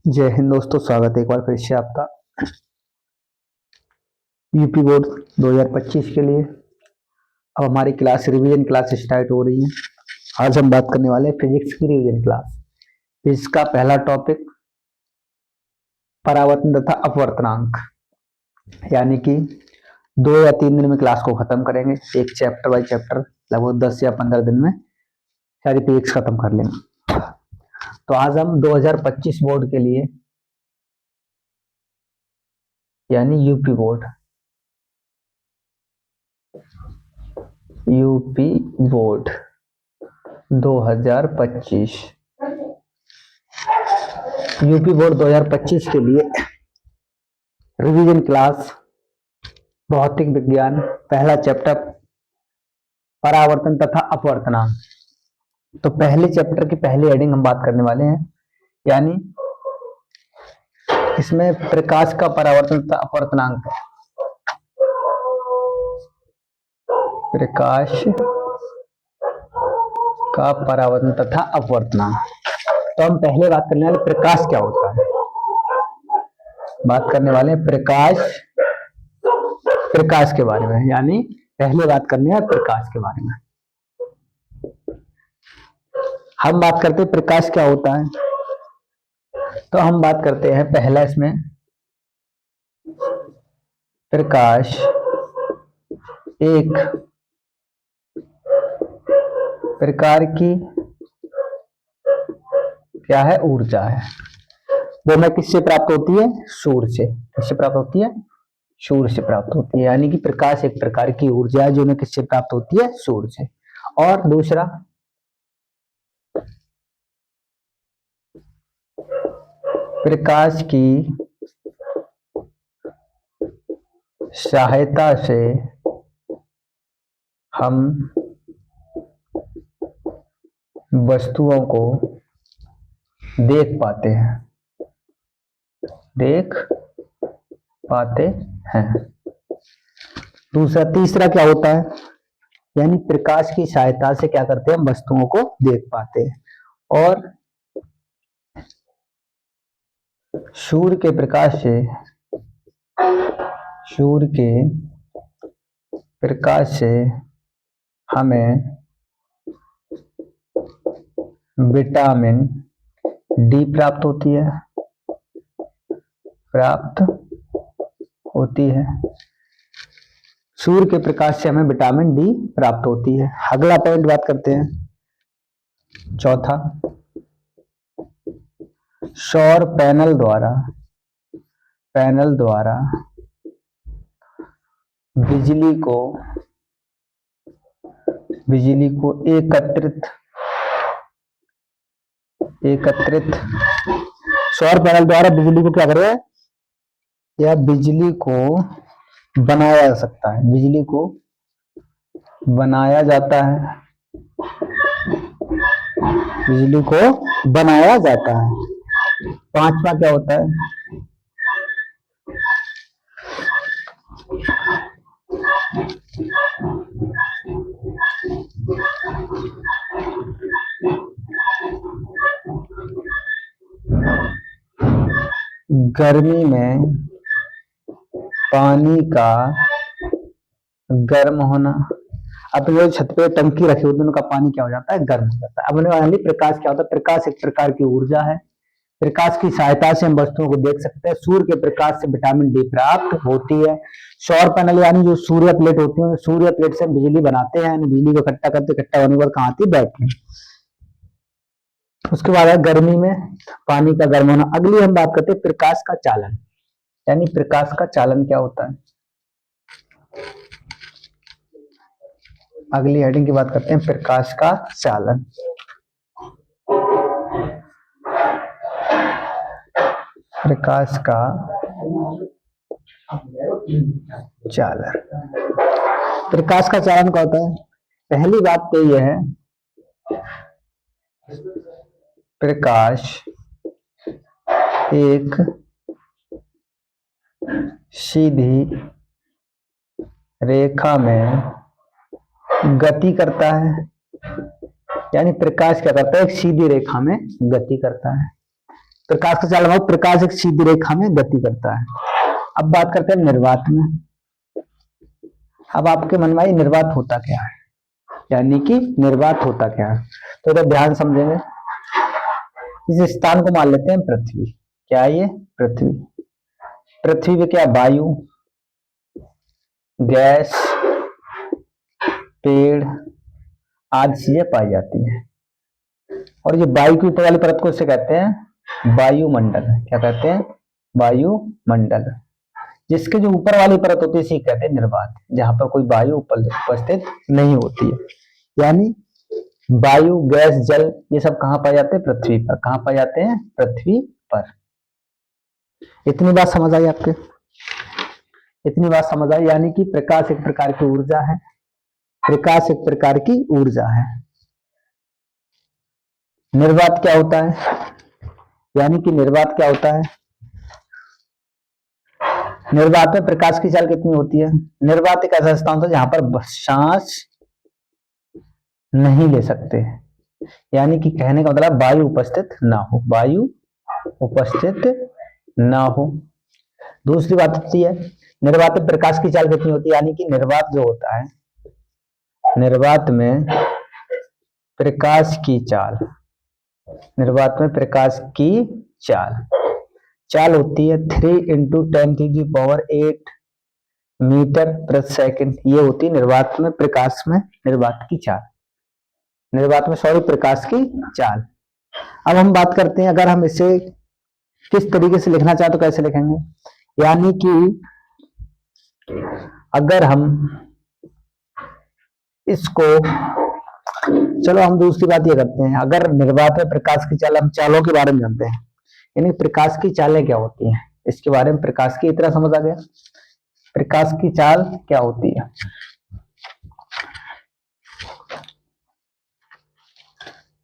जय हिंद दोस्तों, स्वागत है एक बार फिर से आपका यूपी बोर्ड 2025 के लिए। अब हमारी क्लास रिवीजन क्लास स्टार्ट हो रही है। आज हम बात करने वाले हैं फिजिक्स की रिवीजन क्लास। फिजिक्स का पहला टॉपिक परावर्तन तथा अपवर्तनांक, यानी कि 2 या 3 दिन में क्लास को खत्म करेंगे। एक चैप्टर बाय चैप्टर लगभग 10 या 15 दिन में सारी फिजिक्स खत्म कर लेंगे। तो आज हम 2025 बोर्ड के लिए यानी यूपी बोर्ड 2025 यूपी बोर्ड 2025 के लिए रिवीजन क्लास भौतिक विज्ञान पहला चैप्टर परावर्तन तथा अपवर्तनांक। तो पहले चैप्टर की पहली हेडिंग हम बात करने वाले हैं, यानी इसमें प्रकाश का परावर्तन तथा अपवर्तनांक है। प्रकाश का परावर्तन तथा अपवर्तनांक। तो हम पहले बात करने वाले प्रकाश क्या होता है। बात करने वाले प्रकाश के बारे में, यानी पहले बात करने हैं प्रकाश के बारे में। हम बात करते हैं प्रकाश क्या होता है, तो हम बात करते हैं पहला इसमें प्रकाश एक प्रकार की क्या है, ऊर्जा है। वो हमें किससे प्राप्त होती है, सूर्य से। किससे प्राप्त होती है, सूर्य से प्राप्त होती है। यानी कि प्रकाश एक प्रकार की ऊर्जा है जो हमें किससे प्राप्त होती है, सूर्य से। और दूसरा प्रकाश की सहायता से हम वस्तुओं को देख पाते हैं। दूसरा तीसरा क्या होता है, यानी प्रकाश की सहायता से क्या करते हैं, हम वस्तुओं को देख पाते हैं। और सूर्य के प्रकाश से हमें विटामिन डी प्राप्त होती है। सूर्य के प्रकाश से हमें विटामिन डी प्राप्त होती है। अगला पॉइंट बात करते हैं, चौथा सौर पैनल द्वारा बिजली को एकत्रित सौर पैनल द्वारा बिजली को क्या करे, या बिजली को बनाया जा सकता है। बिजली को बनाया जाता है। पांचवा क्या होता है, गर्मी में पानी का गर्म होना। अब जो छत पे टंकी रखी होती है उनका पानी क्या हो जाता है, गर्म हो जाता है। अब प्रकाश क्या होता है, प्रकाश एक प्रकार की ऊर्जा है। प्रकाश की सहायता से हम वस्तुओं को देख सकते हैं। सूर्य के प्रकाश से विटामिन डी प्राप्त होती है। सौर पैनल यानी जो सूर्य प्लेट होती है, सूर्य प्लेट से बिजली बनाते हैं। बिजली को इकट्ठा होने पर कहाँ आती है, बैटरी। उसके बाद है गर्मी में पानी का गर्म होना। अगली हम बात करते हैं प्रकाश का चालन, यानी प्रकाश का चालन क्या होता है। अगली हेडिंग की बात करते हैं प्रकाश का चालन। प्रकाश का चालन, प्रकाश का चालन क्या होता है। पहली बात तो यह है, प्रकाश एक सीधी रेखा में गति करता है। यानी प्रकाश क्या करता है, एक सीधी रेखा में गति करता है। प्रकाश का चाल मतलब प्रकाश एक सीधी रेखा में गति करता है। अब बात करते हैं निर्वात में। अब आपके मन में निर्वात होता क्या है, यानी कि निर्वात होता क्या है, तो इधर ध्यान समझेंगे। इस स्थान को मान लेते हैं पृथ्वी। क्या है ये, पृथ्वी। पृथ्वी पे क्या, वायु, गैस, पेड़ आदि चीजें पाई जाती हैं। और ये वायु की ऊपर वाली परत को इसे कहते हैं वायुमंडल। क्या कहते हैं, वायुमंडल। जिसके जो ऊपर वाली परत होती है इसी कहते हैं निर्वात, जहां पर कोई वायु उपस्थित नहीं होती है। यानी वायु, गैस, जल ये सब कहां पाए जाते हैं, पृथ्वी पर। कहां पाए जाते हैं, पृथ्वी पर। इतनी बात समझ आई आपके, इतनी बात समझ आई। यानी कि प्रकाश एक प्रकार की ऊर्जा है, प्रकाश एक प्रकार की ऊर्जा है। निर्वात क्या होता है, यानी कि निर्वात क्या होता है, निर्वात में प्रकाश की चाल कितनी होती है। निर्वात एक ऐसा स्थान होता है जहां पर सांस नहीं ले सकते, यानी कि कहने का मतलब वायु उपस्थित ना हो, वायु उपस्थित ना हो। दूसरी बात होती है निर्वात में प्रकाश की चाल कितनी होती है, यानी कि निर्वात जो होता है, निर्वात में प्रकाश की चाल, निर्वात में प्रकाश की चाल होती है 3 × 10⁸ मीटर प्रति सेकंड। ये होती है निर्वात में प्रकाश में निर्वात की चाल, निर्वात में सॉरी प्रकाश की चाल। अब हम बात करते हैं अगर हम इसे किस तरीके से लिखना चाहे तो कैसे लिखेंगे। यानी कि अगर हम इसको, चलो हम दूसरी बात ये करते हैं, अगर निर्वात में प्रकाश की चाल, हम चालों के बारे में जानते हैं, यानी प्रकाश की चालें क्या होती हैं, इसके बारे में प्रकाश की इतना समझ आ गया। प्रकाश की चाल क्या होती है,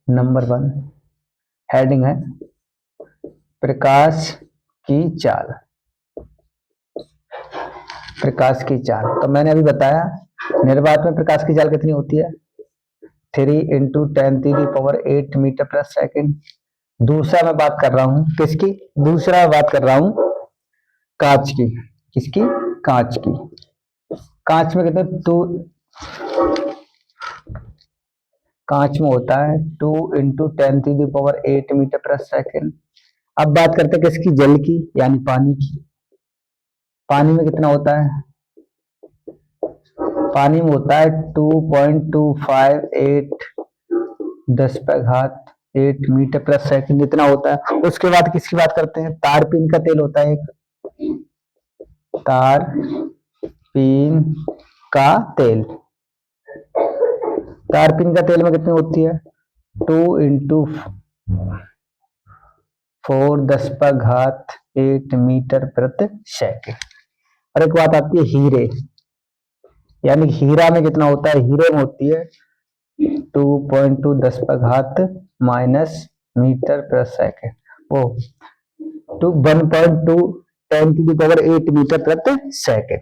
नंबर 1 हेडिंग है प्रकाश की चाल। प्रकाश की चाल तो मैंने अभी बताया निर्वात में प्रकाश की चाल कितनी होती है, 3 × 10⁸ मीटर प्रति सेकंड। दूसरा मैं बात कर रहा हूं किसकी, दूसरा मैं बात कर रहा हूं कांच की। किसकी, कांच की। कांच में कितने, कांच में होता है 2 × 10⁸ मीटर प्रति सेकंड। अब बात करते हैं किसकी, जल की, यानी पानी की। पानी में कितना होता है, पानी में होता है 2.258 10⁸ मीटर प्रति सेकंड, इतना होता है। उसके बाद किसकी बात करते हैं, तारपीन का तेल होता है एक, तारपीन का तेल। तारपीन का तेल में कितनी होती है, 2 × 4 10⁸ मीटर प्रति सेकंड। और एक बात आती है हीरे, यानी हीरा में कितना होता है, हीरे में होती है 2.2 10⁻⁻ मीटर प्रति सेकंड, वो 1.2 10⁸ मीटर प्रति सेकंड।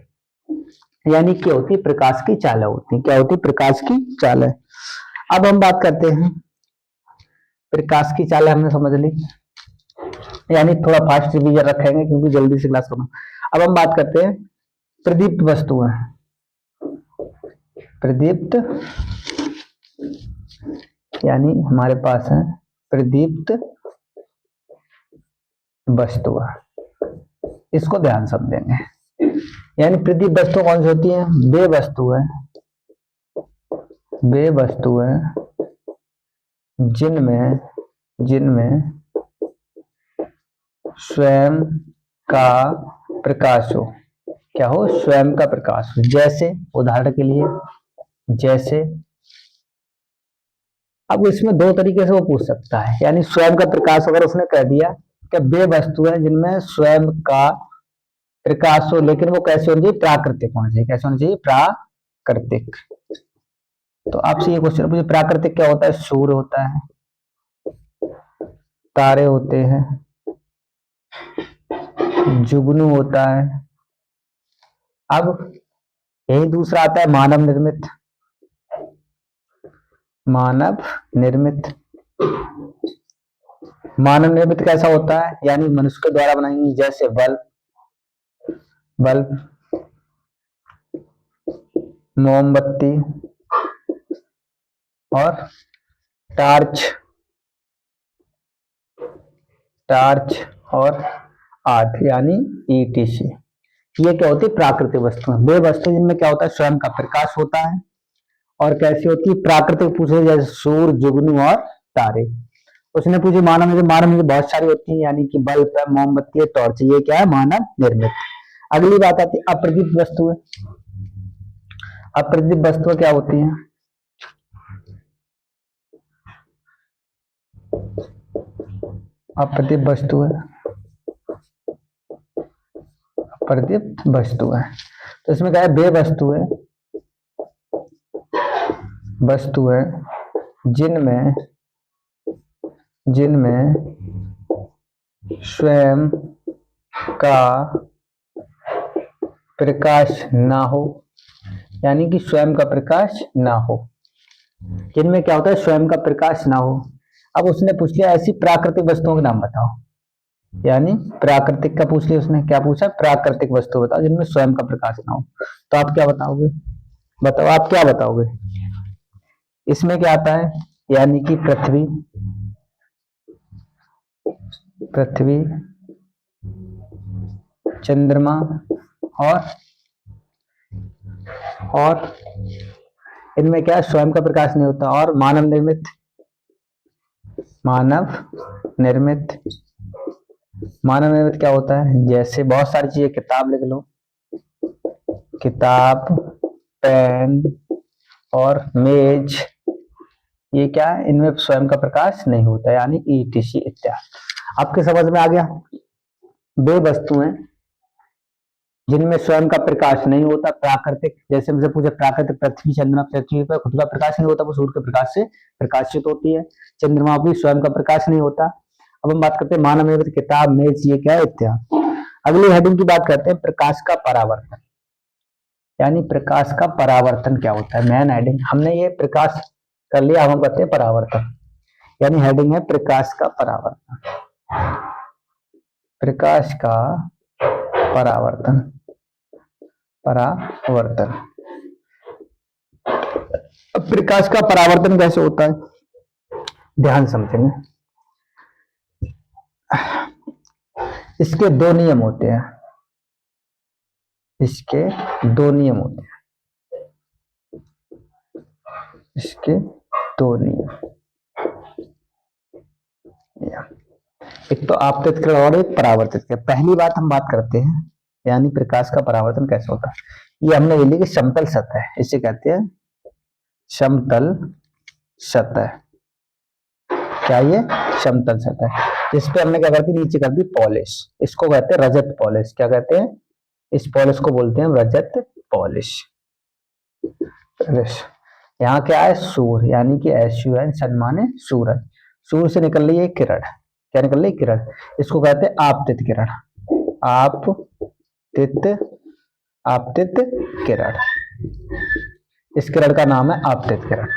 यानी क्या होती है, प्रकाश की चाल होती है। क्या होती है, प्रकाश की चाल है। अब हम बात करते हैं, प्रकाश की चाल हमने समझ ली, यानी थोड़ा फास्ट रिवीजन रखेंगे क्योंकि जल्दी से क्लास करना। अब हम बात करते हैं प्रदीप्त वस्तुएं। प्रदीप्त यानी हमारे पास है प्रदीप्त वस्तुएं, इसको ध्यान समझेंगे। यानी प्रदीप्त वस्तु कौन सी होती है, वे वस्तुएं जिनमें स्वयं का प्रकाश हो। क्या हो, स्वयं का प्रकाश हो। जैसे उदाहरण के लिए, जैसे अब इसमें दो तरीके से वो पूछ सकता है, यानी स्वयं का प्रकाश अगर उसने कह दिया कि वे वस्तुएं जिनमें स्वयं का प्रकाश हो, लेकिन वो कैसे होनी चाहिए, प्राकृतिक होना चाहिए। कैसे होना चाहिए, प्राकृतिक। तो आपसे ये क्वेश्चन पूछे प्राकृतिक क्या होता है, सूर्य होता है, तारे होते हैं, जुगनू होता है। अब यही दूसरा आता है मानव निर्मित। मानव निर्मित। मानव निर्मित कैसा होता है, यानी मनुष्य के द्वारा बनाई गई, जैसे बल्ब, मोमबत्ती और टार्च और आदि, यानी ETC। ये क्या होती है, प्राकृतिक वस्तुएं। वे वस्तु जिनमें क्या होता है, स्वयं का प्रकाश होता है। और कैसी होती है, प्राकृतिक पूछे, जैसे सूर्य, जुगनू और तारे। उसने पूछी मानव में बहुत सारी होती है, यानी कि बल्ब है, मोमबत्ती है, टॉर्च, ये क्या है, मानव निर्मित। अगली बात आती है अप्रदीप्त वस्तुएं। अप्रदीप्त वस्तुएं क्या होती हैं, अप्रदीप्त वस्तुएं, तो इसमें क्या है, वे वस्तुएं जिनमें स्वयं का प्रकाश ना हो, यानी कि स्वयं का प्रकाश ना हो। जिनमें क्या होता है, स्वयं का प्रकाश ना हो। अब उसने पूछ लिया ऐसी प्राकृतिक वस्तुओं के नाम बताओ, यानी प्राकृतिक का पूछ लिया उसने, क्या पूछा, प्राकृतिक वस्तु बताओ जिनमें स्वयं का प्रकाश ना हो। तो आप क्या बताओगे, बताओ आप क्या बताओगे। इसमें क्या आता है, यानी कि पृथ्वी, चंद्रमा और इनमें क्या स्वयं का प्रकाश नहीं होता। और मानव निर्मित क्या होता है, जैसे बहुत सारी चीजें, किताब लिख लो, किताब, पेन और मेज, ये क्या है, इनमें स्वयं का प्रकाश नहीं होता, यानी ETC इत्यादि। आपके समझ में आ गया। वे वस्तुएं जिनमें स्वयं का प्रकाश नहीं होता, प्राकृतिक, जैसे मुझे पूछे प्राकृतिक, पृथ्वी, चंद्रमा, पृथ्वी पर खुद का प्रकाश नहीं होता, वो सूर्य के प्रकाश से प्रकाशित होती है। चंद्रमा भी स्वयं का प्रकाश नहीं होता। अब हम बात करते हैं मानव निर्मित, किताब, मेज, ये क्या है, इत्यादि। अगली हेडिंग की बात करते हैं, प्रकाश का परावर्तन, यानी प्रकाश का परावर्तन क्या होता है। मेन हेडिंग हमने ये प्रकाश कर लिया, अब हम करते हैं परावर्तन, यानी हेडिंग है प्रकाश का परावर्तन। प्रकाश का परावर्तन अब प्रकाश का परावर्तन कैसे होता है, ध्यान समझेंगे। इसके दो नियम होते हैं, एक तो आपतित किरण और एक परावर्तित किरण। पहली बात हम बात करते हैं, यानी प्रकाश का परावर्तन कैसे होता है। ये हमने ये ली कि समतल सतह, इसे कहते हैं समतल सतह। क्या ये समतल सतह, जिसपे हमने क्या करती, नीचे कर दी पॉलिश, इसको कहते हैं रजत पॉलिश। क्या कहते हैं, इस पॉलिश को बोलते हैं रजत पॉलिश। यहाँ क्या है, सूर्य, यानी कि SUN, सन माने सूरज। सूर्य से निकल रही है किरण, क्या निकल रही है, किरण, इसको कहते हैं आपतित किरण। आपतित किरण, इस किरण का नाम है आपतित किरण।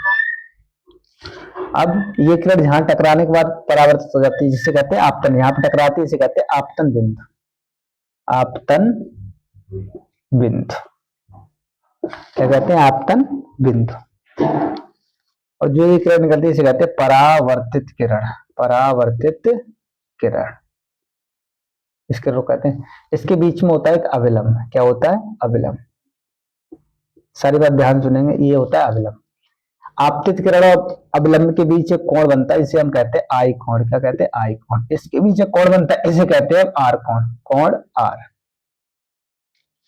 अब ये किरण जहां टकराने के बाद परावर्तित हो जाती है, जिसे कहते हैं आपतन। यहाँ पे टकराती है, इसे कहते हैं आपतन बिंदु। क्या कहते हैं, आपतन बिंदु। और जो ये किरण निकलती है, इसे कहते हैं परावर्तित किरण। इस किरण को कहते हैं, इसके बीच में होता है एक अविलंब। क्या होता है, अविलंब। सारी बात ध्यान सुनेंगे, ये होता है अविलंब। आपतित किरण और अविलंब के बीच एक कोण बनता है, इसे हम कहते हैं आई कोण। क्या कहते हैं, आई कोण। इसके बीच एक कोण बनता है, इसे कहते हैं आर कोण, कोण आर।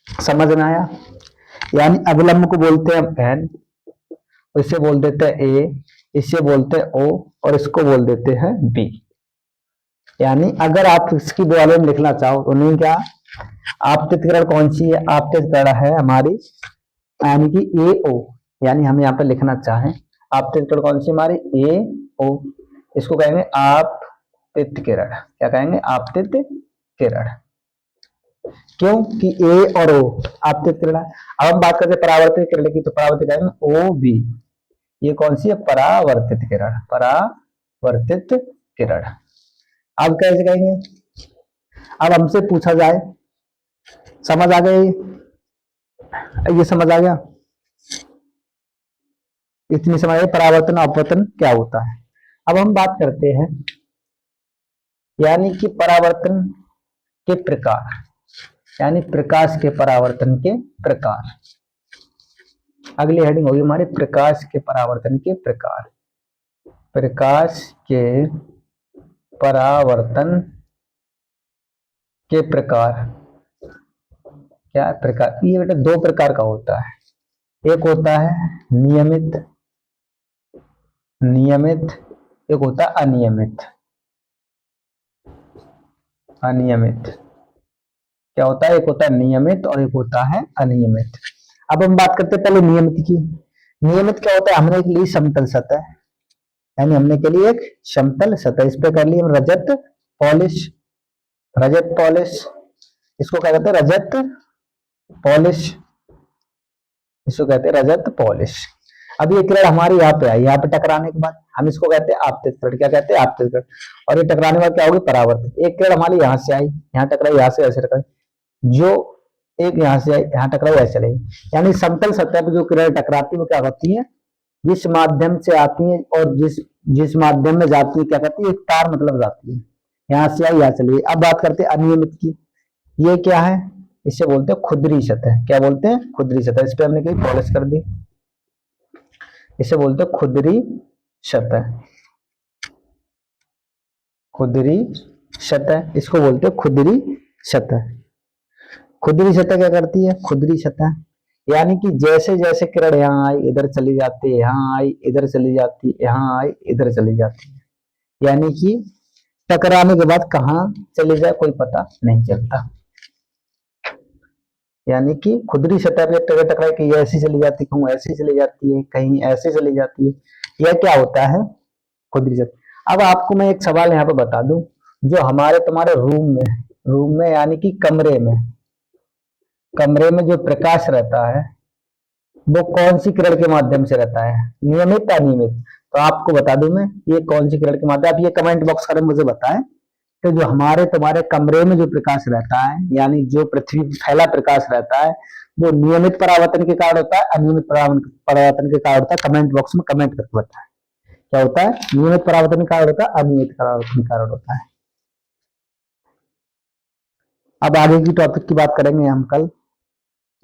समझ में आया। यानी अविलंब को बोलते हैं एन, इसे बोल देते हैं ए, इसे बोलते हैं ओ, और इसको बोल देते हैं बी। यानी अगर आप इसकी बारे में लिखना चाहो तो नहीं, क्या आपतित किरण कौन सी है, आपतित किरण है हमारी, यानी कि ए ओ। यानी हम यहाँ पे लिखना चाहें आपतित किरण कौन सी हमारी, ए ओ, इसको कहेंगे आपतित किरण। क्या कहेंगे, आपतित किरण। क्यों कि ए और ओ आपतित किरण। अब हम बात करते हैं परावर्तित किरण की, तो परावर्तित किरण ओ बी, ये कौन सी है? परावर्तित किरण, परावर्तित किरण। अब कैसे कहेंगे? अब हमसे पूछा जाए, समझ आ गई? ये समझ आ गया? इतनी समझ आई परावर्तन अपवर्तन क्या होता है। अब हम बात करते हैं यानी कि परावर्तन के प्रकार, यानी प्रकाश के परावर्तन के प्रकार। अगली हेडिंग होगी हमारी प्रकाश के परावर्तन के प्रकार। प्रकाश के परावर्तन के प्रकार क्या प्रकार? ये बेटा दो प्रकार का होता है। एक होता है नियमित, एक होता है अनियमित। क्या होता है? एक होता है नियमित और एक होता है अनियमित। अब हम बात करते हैं पहले नियमित की। नियमित क्या होता है? हमने एक ली समतल सतह, यानी हमने के लिए एक समतल सतह, इस पे कर ली हम रजत पॉलिश, इसको क्या कहते हैं? रजत पॉलिश। अब ये किरण हमारी यहाँ पे आई, यहाँ पे टकराने के बाद हम इसको कहते हैं आपतित किरण। क्या कहते हैं? आपतित किरण। और ये टकराने के बाद क्या होगी? परावर्तित। एक किरण हमारी यहाँ से आई, यहाँ टकराई, यहाँ से ऐसे टकराई, जो एक यहाँ से आई, यहाँ टकराई, ऐसे चलेगी। यानी समतल सतह पर जो किरण टकराती है वो क्या होती है? जिस माध्यम से आती है और जिस माध्यम में जाती है क्या कहती है? एक तार मतलब जाती है, यहाँ से आई, यहाँ चली। अब बात करते हैं अनियमित की। ये क्या है? इसे बोलते हैं खुदरी सतह। क्या बोलते हैं? खुदरी सतह। इस पे हमने कहीं पॉलिश कर दी, इसे बोलते हैं खुदरी सतह। इसको बोलते हैं खुदरी सतह। खुदरी सतह क्या करती है? खुदरी सतह यानी कि जैसे जैसे किरण यहाँ आई इधर चली जाती है, यहाँ आई इधर चली जाती है, यहाँ आई इधर चली जाती है, यानी कि टकराने के बाद कहाँ चले जाए कोई पता नहीं चलता। यानी कि खुदरी सतह पे टकराई कहीं ऐसी चली जाती है, कहीं ऐसी चली जाती है, कहीं ऐसे चली जाती है, यह क्या होता है? खुदरी सतह। अब आपको मैं एक सवाल यहाँ पे बता दूं, जो हमारे तुम्हारे रूम में यानी कि कमरे में जो प्रकाश रहता है वो कौन सी किरण के माध्यम से रहता है? नियमित अनियमित? तो आपको बता दूं मैं, ये कौन सी किरण के माध्यम, आप ये कमेंट बॉक्स करें मुझे बताएं कि जो हमारे तुम्हारे कमरे में जो प्रकाश रहता है, यानी जो पृथ्वी पर फैला प्रकाश रहता है, वो नियमित परावर्तन के कारण होता है, अनियमित परावर्तन के कारण होता है? कमेंट बॉक्स में कमेंट करके बताएं क्या होता है? नियमित परावर्तन के कारण होता है, अनियमित परावर्तन के कारण होता है। अब आगे की टॉपिक की बात करेंगे हम कल।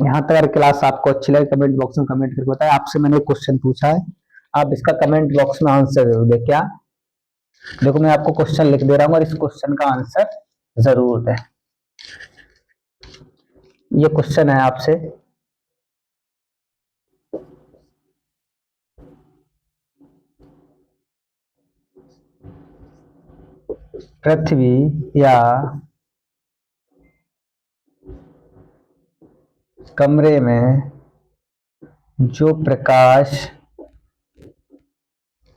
यहाँ तक अगर क्लास आपको अच्छी लगे कमेंट बॉक्स में कमेंट करके बताएं। आपसे मैंने एक क्वेश्चन पूछा है, आप इसका कमेंट बॉक्स में आंसर जरूर दें। क्या? देखो मैं आपको क्वेश्चन लिख दे रहा हूँ और इस क्वेश्चन का आंसर जरूर दें। ये क्वेश्चन है आपसे, पृथ्वी या कमरे में जो प्रकाश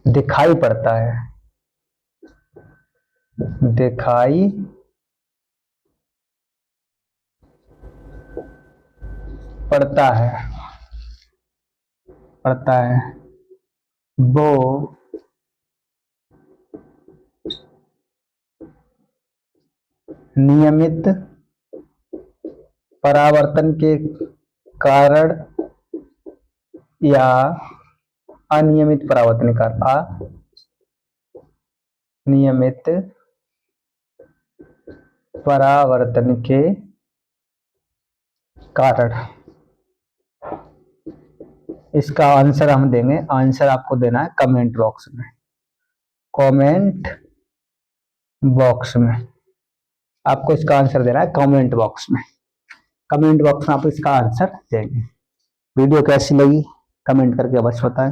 दिखाई पड़ता है, वो नियमित परावर्तन के कारण या अनियमित परावर्तन के कारण, अनियमित परावर्तन के कारण। इसका आंसर हम देंगे, आंसर आपको देना है कमेंट बॉक्स में, आपको इसका आंसर देना है कमेंट बॉक्स में आप इसका आंसर देंगे। वीडियो कैसी लगी कमेंट करके अवश्य बताएं।